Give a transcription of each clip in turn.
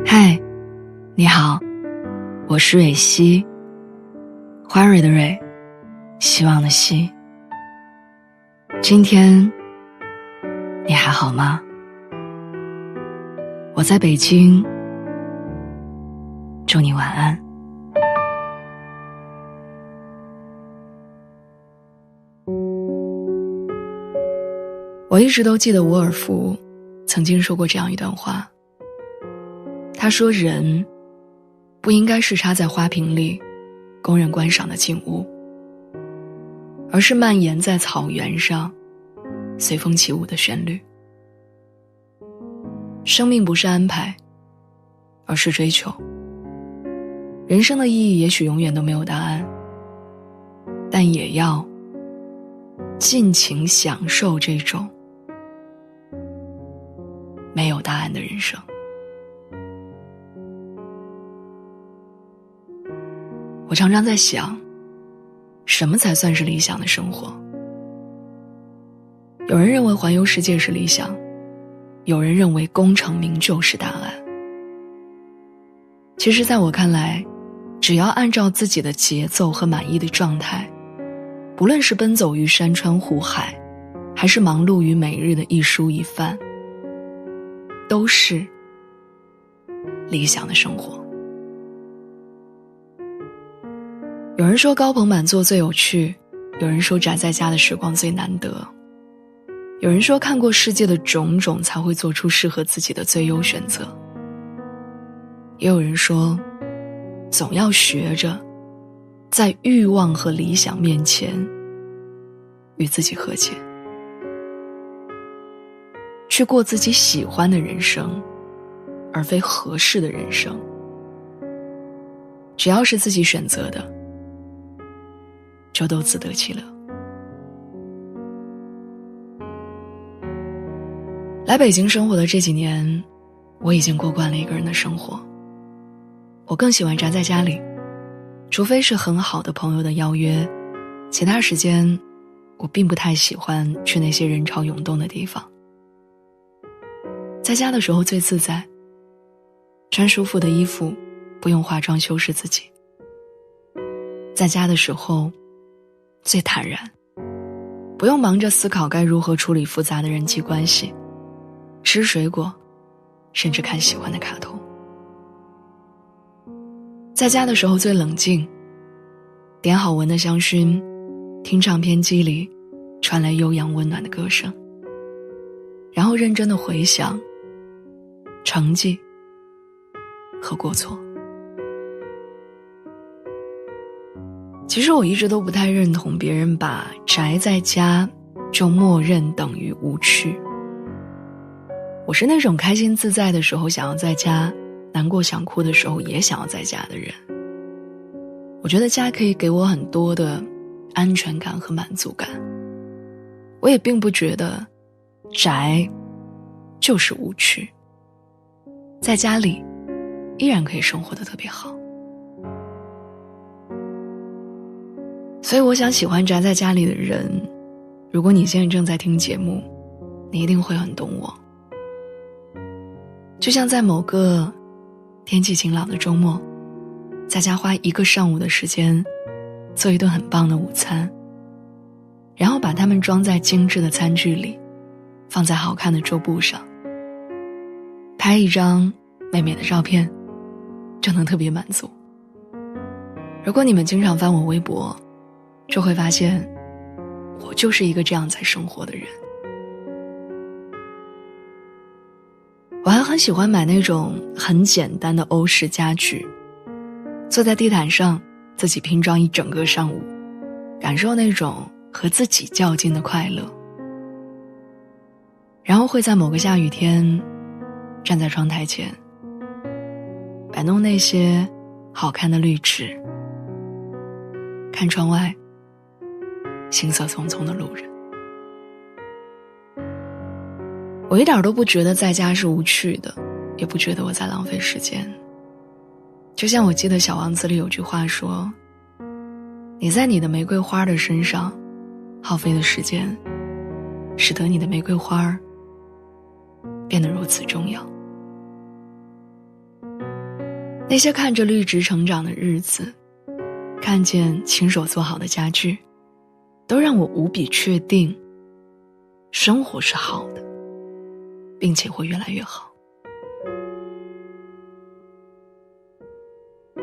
嗨，你好，我是蕊希，花蕊的蕊，希望的希。今天你还好吗？我在北京，祝你晚安。我一直都记得沃尔夫曾经说过这样一段话，他说人不应该是插在花瓶里供人观赏的景物，而是蔓延在草原上随风起舞的旋律。生命不是安排，而是追求。人生的意义也许永远都没有答案，但也要尽情享受这种没有答案的人生。我常常在想，什么才算是理想的生活？有人认为环游世界是理想，有人认为功成名就是答案。其实在我看来，只要按照自己的节奏和满意的状态，不论是奔走于山川湖海，还是忙碌于每日的一蔬一饭，都是理想的生活。有人说高朋满座最有趣，有人说宅在家的时光最难得，有人说看过世界的种种才会做出适合自己的最优选择，也有人说总要学着在欲望和理想面前与自己和解，去过自己喜欢的人生，而非合适的人生。只要是自己选择的，就都自得其乐。来北京生活的这几年，我已经过惯了一个人的生活。我更喜欢宅在家里，除非是很好的朋友的邀约，其他时间我并不太喜欢去那些人潮涌动的地方。在家的时候最自在，穿舒服的衣服，不用化妆修饰自己。在家的时候最坦然，不用忙着思考该如何处理复杂的人际关系，吃水果，甚至看喜欢的卡通。在家的时候最冷静，点好闻的香薰，听唱片机里传来悠扬温暖的歌声，然后认真地回想成绩和过错。其实我一直都不太认同别人把宅在家就默认等于无趣。我是那种开心自在的时候想要在家，难过想哭的时候也想要在家的人。我觉得家可以给我很多的安全感和满足感。我也并不觉得宅就是无趣，在家里依然可以生活得特别好。所以我想喜欢宅在家里的人，如果你现在正在听节目，你一定会很懂我。就像在某个天气晴朗的周末，在家花1个上午的时间做一顿很棒的午餐，然后把它们装在精致的餐具里，放在好看的桌布上，拍一张美美的照片，就能特别满足。如果你们经常翻我微博，就会发现我就是一个这样在生活的人。我还很喜欢买那种很简单的欧式家具，坐在地毯上自己拼装一整个上午，感受那种和自己较劲的快乐。然后会在某个下雨天站在窗台前，摆弄那些好看的绿植，看窗外行色匆匆的路人。我一点都不觉得在家是无趣的，也不觉得我在浪费时间。就像我记得《小王子》里有句话说，你在你的玫瑰花的身上耗费的时间，使得你的玫瑰花变得如此重要。那些看着绿植成长的日子，看见亲手做好的家具，都让我无比确定，生活是好的，并且会越来越好。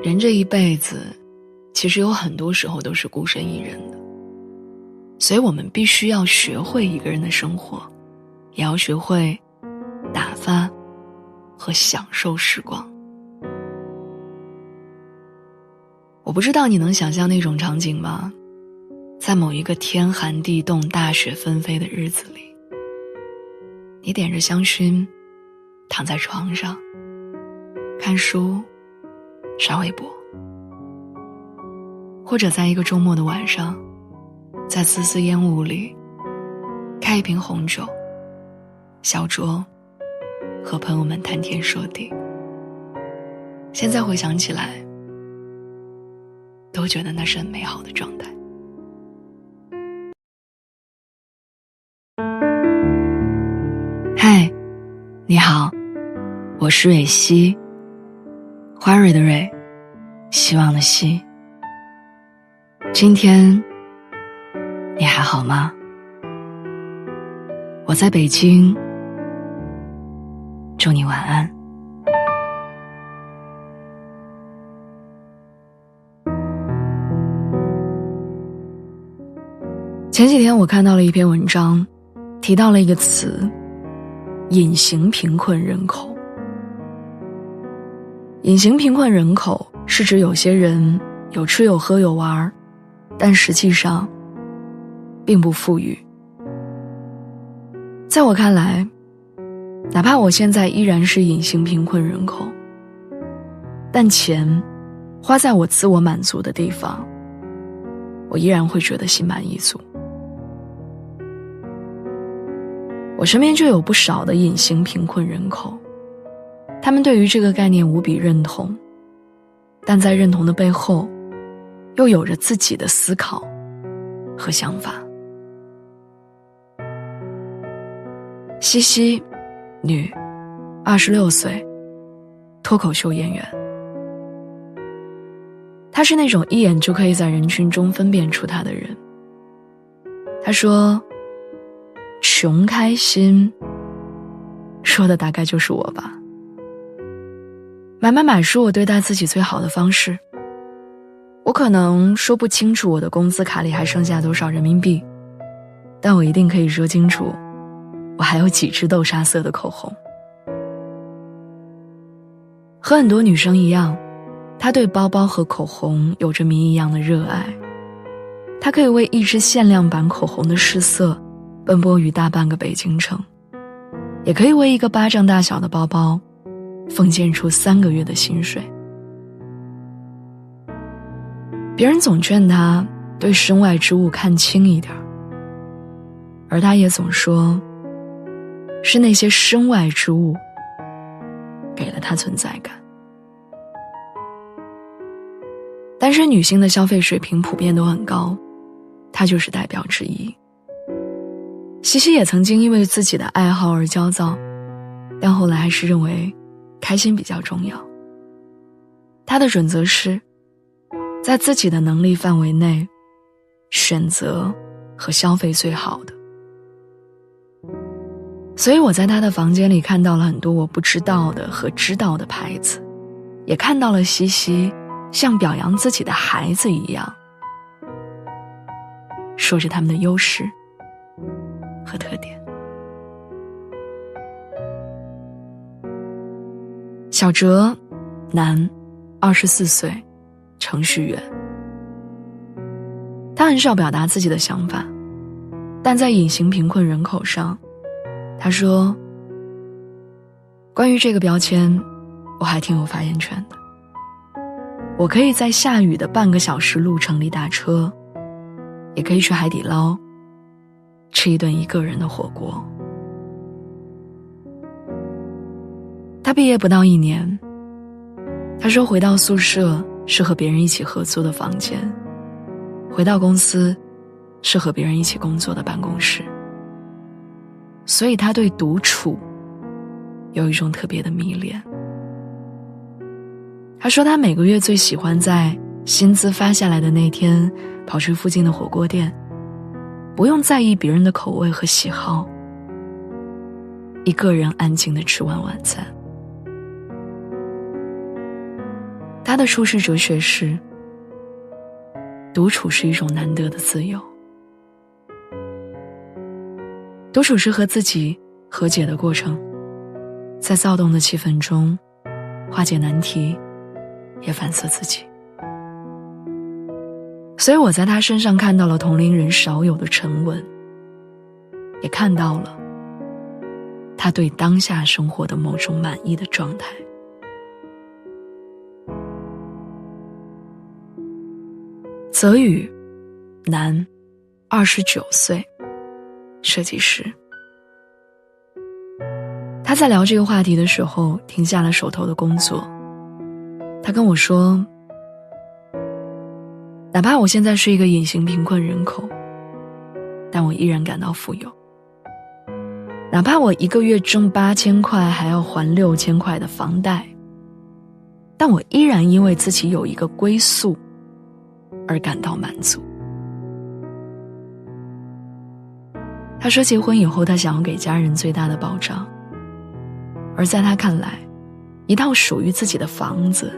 人这一辈子，其实有很多时候都是孤身一人的，所以我们必须要学会一个人的生活，也要学会打发和享受时光。我不知道你能想象那种场景吗？在某一个天寒地冻、大雪纷飞的日子里，你点着香薰，躺在床上，看书，刷微博，或者在一个周末的晚上，在丝丝烟雾里，开一瓶红酒，小酌，和朋友们谈天说地。现在回想起来，都觉得那是很美好的状态。嗨，你好，我是蕊希，花蕊的蕊，希望的希。今天你还好吗？我在北京，祝你晚安。前几天我看到了一篇文章，提到了一个词，隐形贫困人口。隐形贫困人口是指有些人有吃有喝有玩，但实际上并不富裕。在我看来，哪怕我现在依然是隐形贫困人口，但钱花在我自我满足的地方，我依然会觉得心满意足。我身边就有不少的隐形贫困人口，他们对于这个概念无比认同，但在认同的背后，又有着自己的思考和想法。西西，女，26岁，脱口秀演员。她是那种一眼就可以在人群中分辨出她的人。她说，穷开心，说的大概就是我吧。买是我对待自己最好的方式。我可能说不清楚我的工资卡里还剩下多少人民币，但我一定可以说清楚，我还有几支豆沙色的口红。和很多女生一样，她对包包和口红有着谜一样的热爱。她可以为一支限量版口红的试色奔波于大半个北京城，也可以为一个巴掌大小的包包奉献出3个月的薪水。别人总劝她对身外之物看轻一点，而她也总说，是那些身外之物给了她存在感。单身女性的消费水平普遍都很高，她就是代表之一。西西也曾经因为自己的爱好而焦躁，但后来还是认为开心比较重要。她的准则是在自己的能力范围内选择和消费最好的。所以我在她的房间里看到了很多我不知道的和知道的牌子，也看到了西西像表扬自己的孩子一样，说着他们的优势和特点。小哲，男，24岁，程序员。他很少表达自己的想法，但在隐形贫困人口上，他说，关于这个标签，我还挺有发言权的。我可以在下雨的半个小时路程里打车，也可以去海底捞吃一顿一个人的火锅。他毕业不到1年，他说回到宿舍是和别人一起合租的房间，回到公司是和别人一起工作的办公室。所以他对独处有一种特别的迷恋。他说他每个月最喜欢在薪资发下来的那天跑去附近的火锅店，不用在意别人的口味和喜好，一个人安静地吃完晚餐。他的处世哲学是，独处是一种难得的自由。独处是和自己和解的过程，在躁动的气氛中化解难题，也反思自己。所以我在他身上看到了同龄人少有的沉稳，也看到了他对当下生活的某种满意的状态。泽宇，男，29岁，设计师。他在聊这个话题的时候停下了手头的工作，他跟我说，哪怕我现在是一个隐形贫困人口，但我依然感到富有。哪怕我一个月挣8000块还要还6000块的房贷，但我依然因为自己有一个归宿而感到满足。他说结婚以后他想要给家人最大的保障，而在他看来，一套属于自己的房子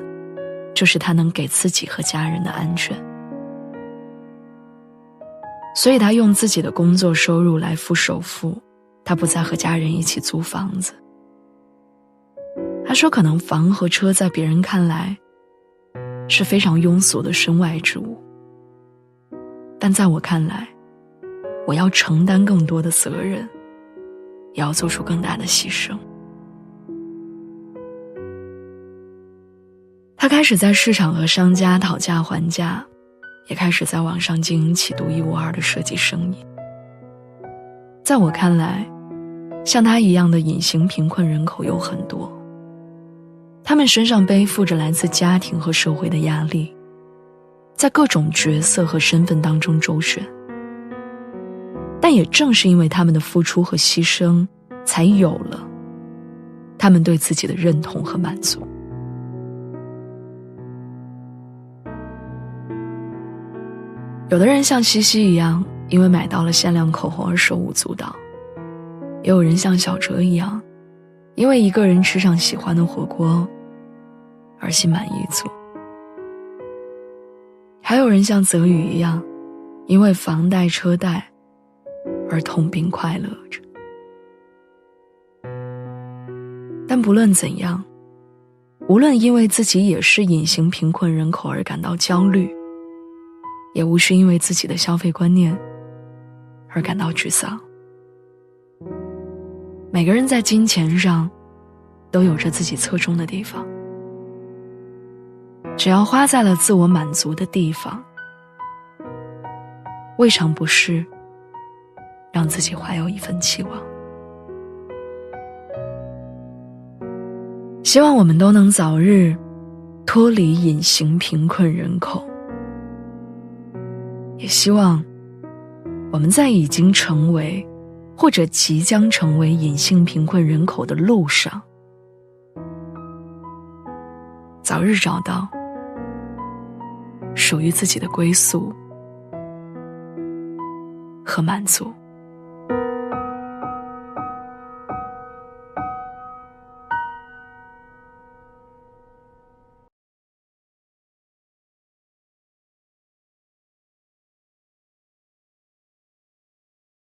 就是他能给自己和家人的安全。所以他用自己的工作收入来付首付，他不再和家人一起租房子。他说可能房和车在别人看来是非常庸俗的身外之物，但在我看来，我要承担更多的责任，也要做出更大的牺牲。他开始在市场和商家讨价还价，也开始在网上经营起独一无二的设计生意。在我看来，像他一样的隐形贫困人口有很多，他们身上背负着来自家庭和社会的压力，在各种角色和身份当中周旋。但也正是因为他们的付出和牺牲，才有了他们对自己的认同和满足。有的人像西西一样，因为买到了限量口红而手舞足蹈，也有人像小哲一样，因为一个人吃上喜欢的火锅而心满意足。还有人像泽宇一样，因为房贷车贷而痛并快乐着。但不论怎样，无论因为自己也是隐形贫困人口而感到焦虑，也无需因为自己的消费观念而感到沮丧。每个人在金钱上都有着自己侧重的地方，只要花在了自我满足的地方，未尝不是让自己怀有一份期望。希望我们都能早日脱离隐形贫困人口，也希望我们在已经成为或者即将成为隐性贫困人口的路上，早日找到属于自己的归宿和满足。